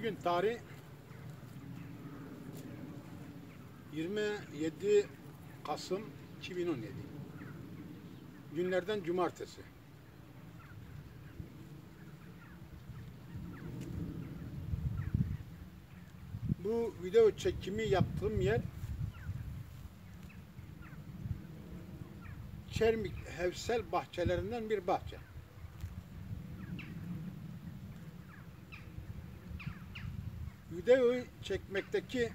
Bugün tarih 27 Kasım 2017. Günlerden cumartesi. Bu video çekimi yaptığım yer Çermik Hevsel bahçelerinden bir bahçe. Videoyu çekmekteki,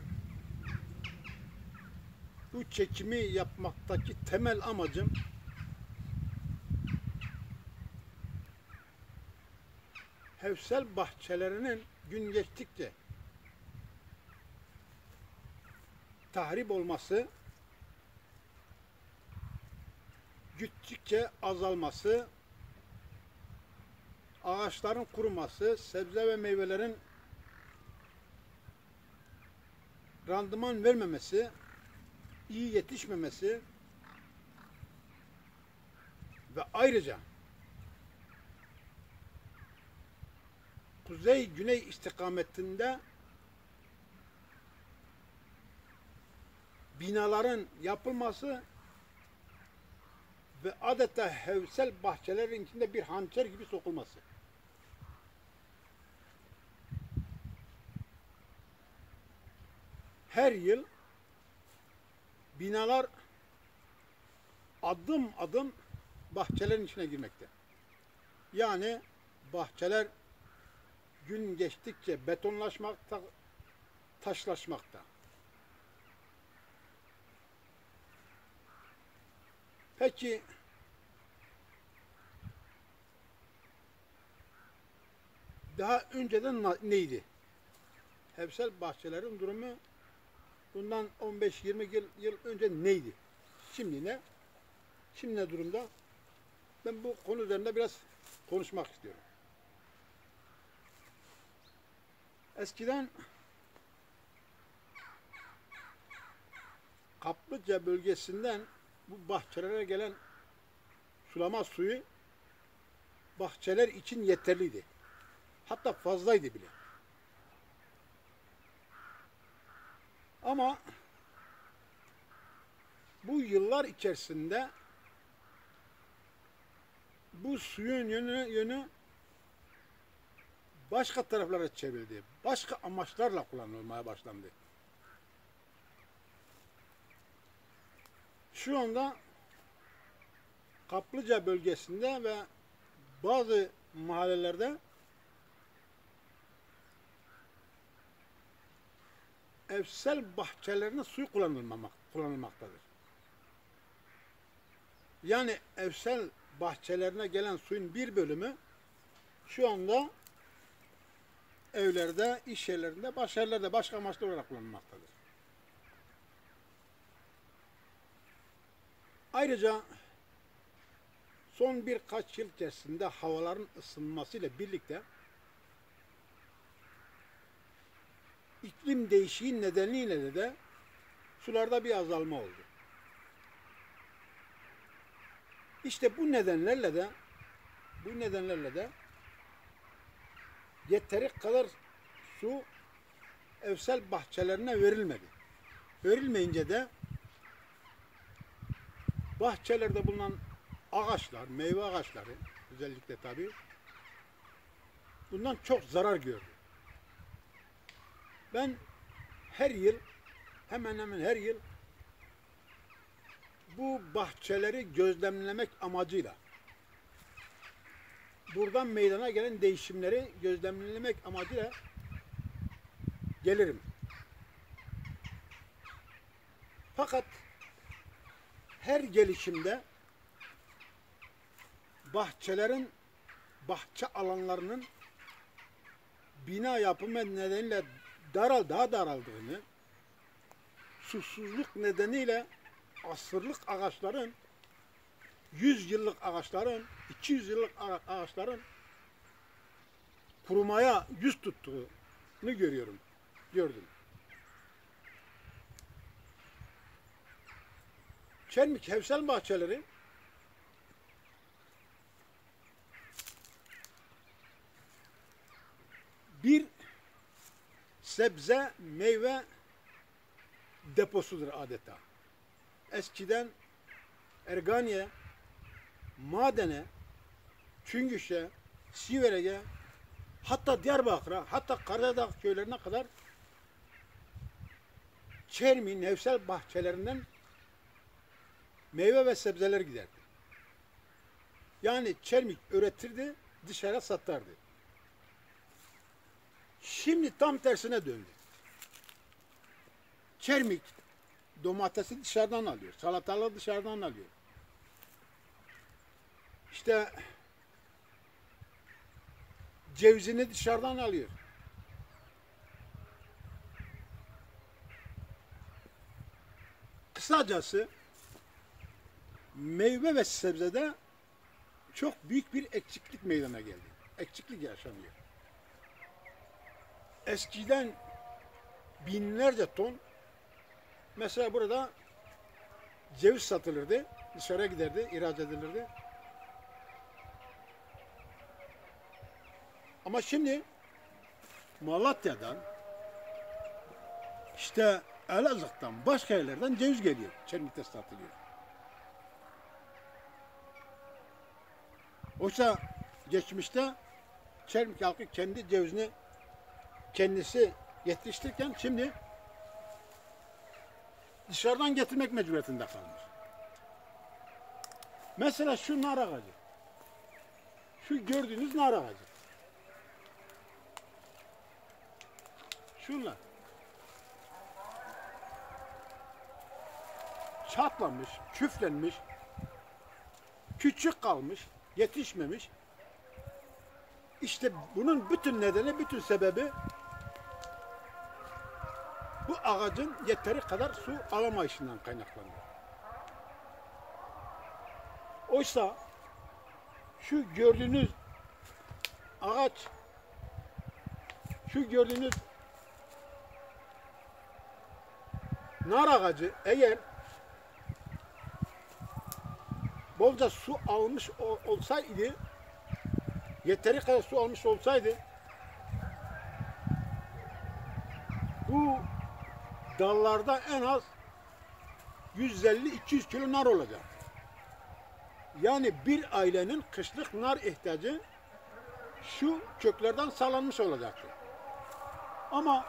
bu çekimi yapmaktaki temel amacım Hevsel bahçelerinin gün geçtikçe tahrip olması, gittikçe azalması, ağaçların kuruması, sebze ve meyvelerin randıman vermemesi, iyi yetişmemesi ve ayrıca kuzey-güney istikametinde binaların yapılması ve adeta Hevsel bahçelerin içinde bir hançer gibi sokulması. Her yıl binalar adım adım bahçelerin içine girmekte. Yani bahçeler gün geçtikçe betonlaşmakta, taşlaşmakta. Peki daha önceden neydi? Hevsel bahçelerin durumu bundan 15-20 yıl önce neydi? Şimdi ne? Şimdi ne durumda? Ben bu konu üzerinde biraz konuşmak istiyorum. Eskiden Kaplıca bölgesinden bu bahçelere gelen sulama suyu bahçeler için yeterliydi. Hatta fazlaydı bile. Ama bu yıllar içerisinde bu suyun yönü başka taraflara çevrildi. Başka amaçlarla kullanılmaya başlandı. Şu anda Kaplıca bölgesinde ve bazı mahallelerde Hevsel bahçelerine suyu kullanılmaktadır. Yani Hevsel bahçelerine gelen suyun bir bölümü şu anda evlerde, iş yerlerinde, başka yerlerde başka amaçlar olarak kullanılmaktadır. Ayrıca son birkaç yıl içerisinde havaların ısınmasıyla birlikte iklim değişiği nedeniyle de sularda bir azalma oldu. İşte bu nedenlerle de yeteri kadar su Hevsel bahçelerine verilmedi. Verilmeyince de bahçelerde bulunan ağaçlar, meyve ağaçları özellikle tabii bundan çok zarar gördü. Ben her yıl, hemen hemen her yıl bu bahçeleri gözlemlemek amacıyla, buradan meydana gelen değişimleri gözlemlemek amacıyla gelirim. Fakat her gelişimde bahçe alanlarının bina yapımı nedeniyle daha daraldığını, susuzluk nedeniyle asırlık ağaçların, 100 yıllık ağaçların, 200 yıllık ağaçların kurumaya yüz tuttuğunu gördüm. Çermik Hevsel bahçeleri bir sebze, meyve deposudur adeta. Eskiden Ergani'ye, Maden'e, Çüngüş'e, Siverek'e, hatta Diyarbakır'a, hatta Karadağ köylerine kadar Çermi, Nevsel bahçelerinden meyve ve sebzeler giderdi. Yani Çermik üretirdi, dışarı satardı. Şimdi tam tersine döndü. Çermik domatesi dışarıdan alıyor, salatalığı dışarıdan alıyor. İşte cevizini dışarıdan alıyor. Kısacası meyve ve sebzede çok büyük bir eksiklik meydana geldi. Eksiklik yaşanıyor. Eskiden binlerce ton mesela burada ceviz satılırdı. Dışarıya giderdi, ihraç edilirdi. Ama şimdi Malatya'dan, işte Elazığ'dan, başka yerlerden ceviz geliyor. Çermik'te satılıyor. Oysa geçmişte Çermik halkı kendi cevizini kendisi yetiştirirken şimdi dışarıdan getirmek mecburiyetinde kalmış. Mesela şu nar ağacı. Şu gördüğünüz nar ağacı. Şunlar. Çatlamış, küflenmiş, küçük kalmış, yetişmemiş. İşte bunun bütün nedeni, bütün sebebi bu ağacın yeteri kadar su alamayışından kaynaklanıyor. Oysa şu gördüğünüz ağaç, şu gördüğünüz nar ağacı eğer bolca su almış olsaydı, yeteri kadar su almış olsaydı, bu dallarda en az 150-200 kilo nar olacak. Yani bir ailenin kışlık nar ihtiyacı şu köklerden sağlanmış olacaktı. Ama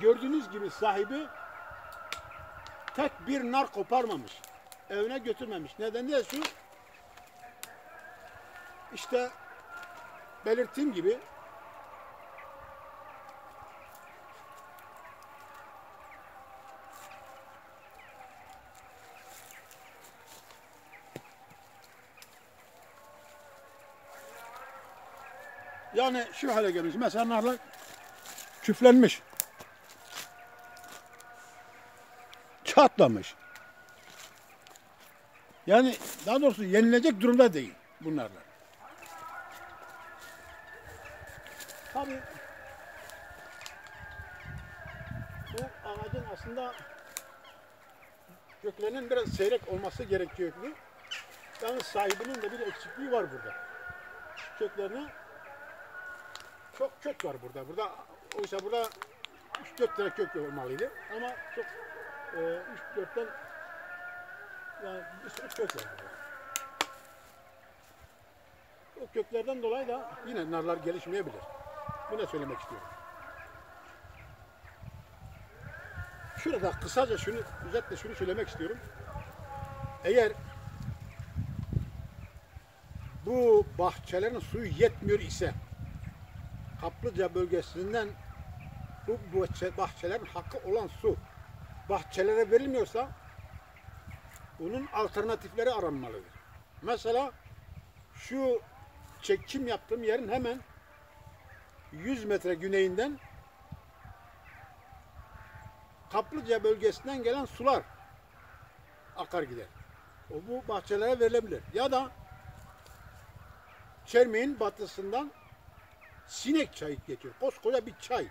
gördüğünüz gibi sahibi tek bir nar koparmamış. Evine götürmemiş. Nedeni de şu, işte belirttiğim gibi yani şu hale gelmiş. Mesela narlar küflenmiş. Çatlamış. Yani daha doğrusu yenilecek durumda değil bunlarla. Tabii bu ağacın aslında köklerinin biraz seyrek olması gerekiyordu. Yani sahibinin de bir eksikliği var burada. Köklerine çok kök var burada. Oysa burada 3-4 tane kök olmalıydı. Ama çok 3-4'ten yani bir sürü kök var burada. O köklerden dolayı da yine narlar gelişmeyebilir. Bunu söylemek istiyorum. Şurada kısaca özetle şunu söylemek istiyorum. Eğer bu bahçelerin suyu yetmiyor ise Kaplıca bölgesinden bu bahçelerin hakkı olan su bahçelere verilmiyorsa bunun alternatifleri aranmalıdır. Mesela şu çekim yaptığım yerin hemen 100 metre güneyinden Kaplıca bölgesinden gelen sular akar gider. O bu bahçelere verilebilir. Ya da Çermik'in batısından Sinek çayı geçiyor. Koskoca bir çay.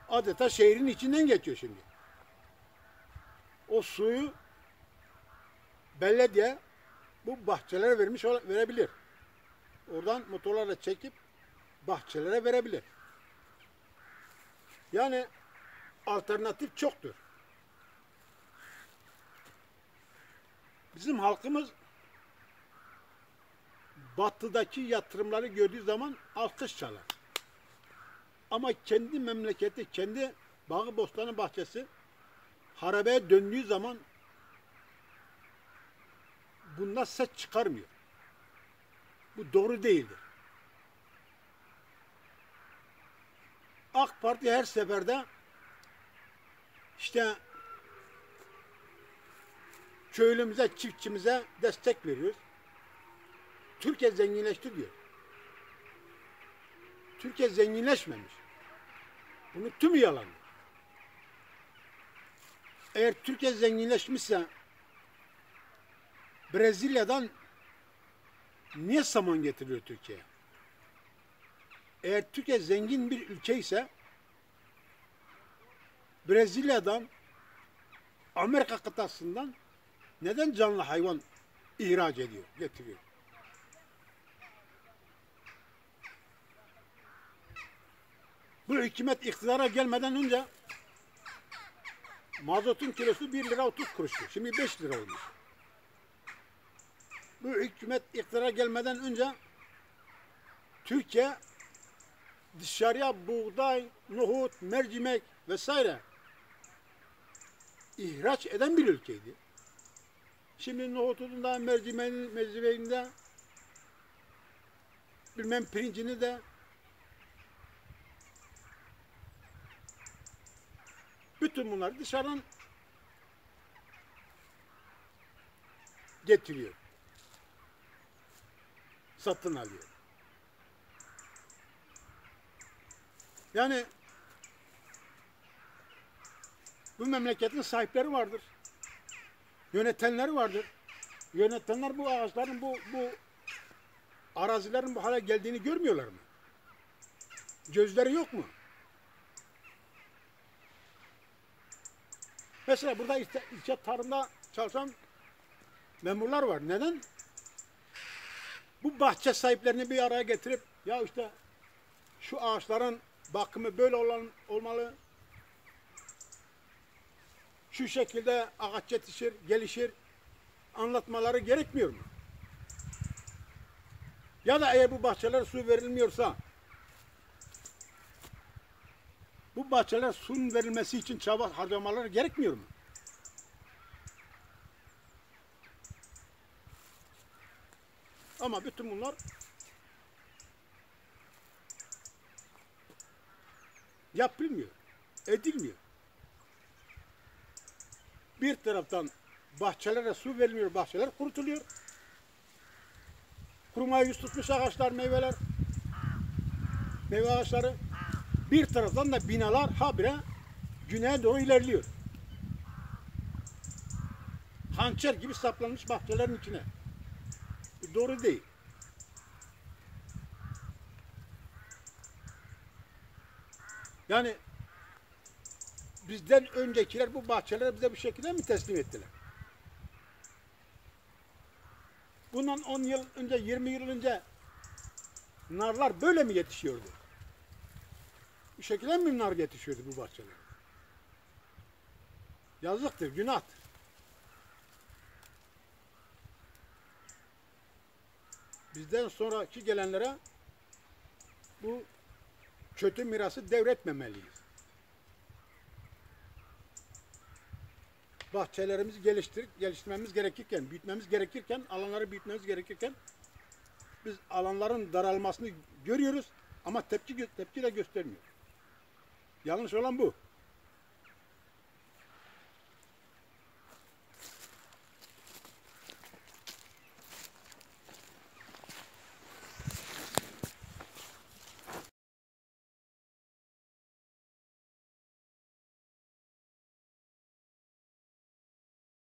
Adeta şehrin içinden geçiyor şimdi. O suyu belediye bu bahçelere verebilir. Oradan motorlarla çekip bahçelere verebilir. Yani alternatif çoktur. Bizim halkımız batıdaki yatırımları gördüğü zaman alkış çalar. Ama kendi memleketi, kendi bağı, bostanı, bahçesi harabeye döndüğü zaman bundan ses çıkarmıyor. Bu doğru değildir. AK Parti her seferde işte köylümüze, çiftçimize destek veriyoruz. Türkiye zenginleşti diyor. Türkiye zenginleşmemiş. Bunun tümü yalan. Eğer Türkiye zenginleşmişse Brezilya'dan niye saman getiriyor Türkiye'ye? Eğer Türkiye zengin bir ülke ise Brezilya'dan, Amerika kıtasından neden canlı hayvan ihraç ediyor, getiriyor? Bu hükümet iktidara gelmeden önce mazotun kilosu 1 lira 30 kuruştu. Şimdi 5 lira olmuş. Bu hükümet iktidara gelmeden önce Türkiye dışarıya buğday, nohut, mercimek vesaire ihraç eden bir ülkeydi. Şimdi nohutunda, mercimeğinde, bilmem pirincini de bütün bunları dışarıdan getiriyor. Satın alıyor. Yani bu memleketin sahipleri vardır. Yönetenleri vardır. Yönetenler bu ağaçların, bu arazilerin bu hale geldiğini görmüyorlar mı? Gözleri yok mu? Mesela burada ilçe tarımda çalışan memurlar var. Neden? Bu bahçe sahiplerini bir araya getirip ya işte şu ağaçların bakımı böyle olmalı. Şu şekilde ağaç yetişir, gelişir anlatmaları gerekmiyor mu? Ya da eğer bu bahçelere su verilmiyorsa bu bahçeler suyun verilmesi için çaba harcamaları gerekmiyor mu? Ama bütün bunlar yapılmıyor, edilmiyor. Bir taraftan bahçelere su verilmiyor, bahçeler kurutuluyor. Kurumaya yüz tutmuş ağaçlar, meyve ağaçları. Bir taraftan da binalar habire güneye doğru ilerliyor. Hançer gibi saplanmış bahçelerin içine. Doğru değil. Yani bizden öncekiler bu bahçeleri bize bu şekilde mi teslim ettiler? Bundan 10 yıl önce, 20 yıl önce narlar böyle mi yetişiyordu? Bu şekilde mi nar yetişiyordu bu bahçeler? Yazıktır, günahtır. Bizden sonraki gelenlere bu kötü mirası devretmemeliyiz. Bahçelerimizi geliştirmemiz gerekirken, büyütmemiz gerekirken, alanları büyütmemiz gerekirken biz alanların daralmasını görüyoruz ama tepki de göstermiyor. Yanlış olan bu.